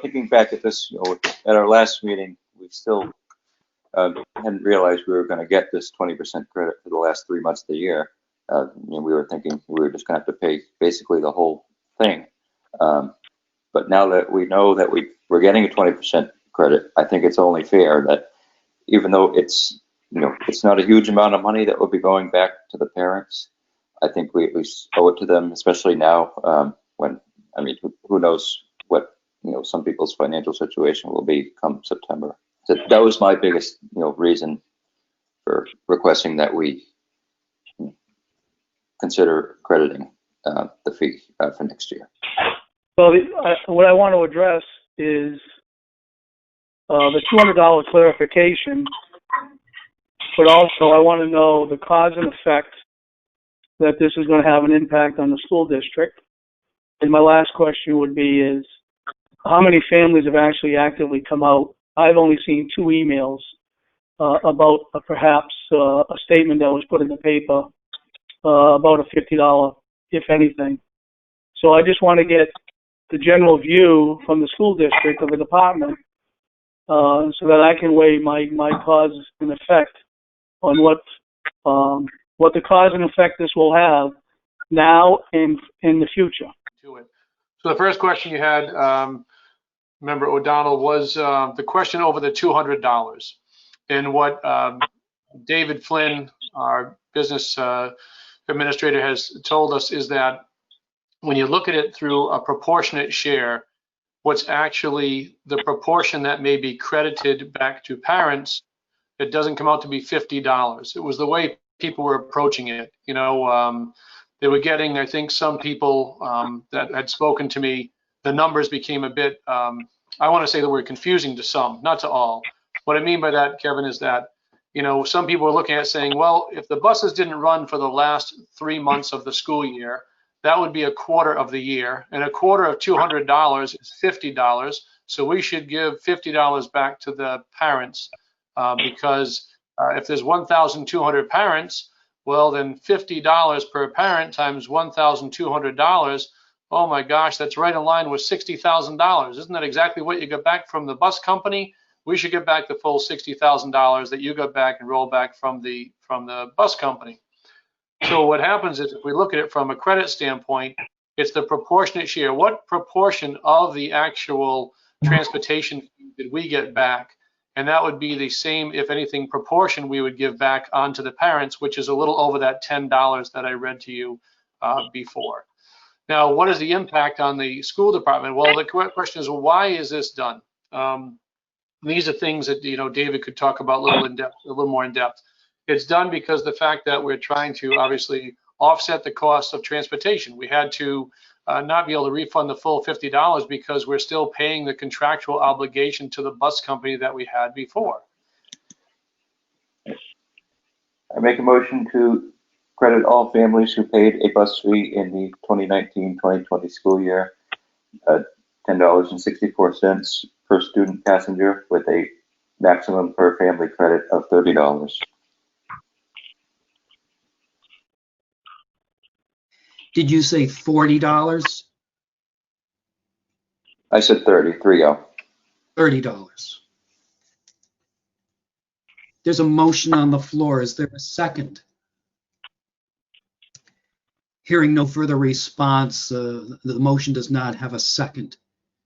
thinking back at this, at our last meeting, we still hadn't realized we were going to get this 20% credit for the last 3 months of the year. We were thinking we were just going to have to pay basically the whole thing. But now that we know that we're getting a 20% credit, I think it's only fair that even though it's not a huge amount of money that will be going back to the parents, I think we at least owe it to them, especially now when, who knows what, some people's financial situation will be come September. So that was my biggest, reason for requesting that we consider crediting the fee for next year. Well, what I want to address is the $200 clarification, but also I want to know the cause and effect that this is going to have an impact on the school district. And my last question would be is, how many families have actually actively come out? I've only seen 2 emails about perhaps a statement that was put in the paper about a $50, if anything. So I just want to get the general view from the school district of the department so that I can weigh my cause and effect on what the cause and effect this will have now and in the future. So the first question you had, Member O'Donnell, was the question over the $200. And what David Flynn, our business administrator, has told us is that when you look at it through a proportionate share, what's actually the proportion that may be credited back to parents, it doesn't come out to be $50. It was the way people were approaching it. They were getting, I think some people that had spoken to me, the numbers became a bit, I want to say the word confusing to some, not to all. What I mean by that, Kevin, is that, some people were looking at saying, well, if the buses didn't run for the last 3 months of the school year, that would be a quarter of the year, and a quarter of $200 is $50. So we should give $50 back to the parents because if there's 1,200 parents, well, then $50 per parent times $1,200. Oh my gosh, that's right in line with $60,000. Isn't that exactly what you get back from the bus company? We should get back the full $60,000 that you got back and roll back from the bus company. So what happens is, if we look at it from a credit standpoint, it's the proportionate share. What proportion of the actual transportation fee did we get back? And that would be the same, if anything, proportion we would give back onto the parents, which is a little over that $10 that I read to you before. Now, what is the impact on the school department? Well, the question is, well, why is this done? These are things that David could talk about a little more in depth. It's done because the fact that we're trying to obviously offset the cost of transportation. We had to not be able to refund the full $50 because we're still paying the contractual obligation to the bus company that we had before. I make a motion to credit all families who paid a bus fee in the 2019-2020 school year, $10.64 per student passenger, with a maximum per family credit of $30. Did you say $40? I said 30, $30. There's a motion on the floor. Is there a second? Hearing no further response, the motion does not have a second.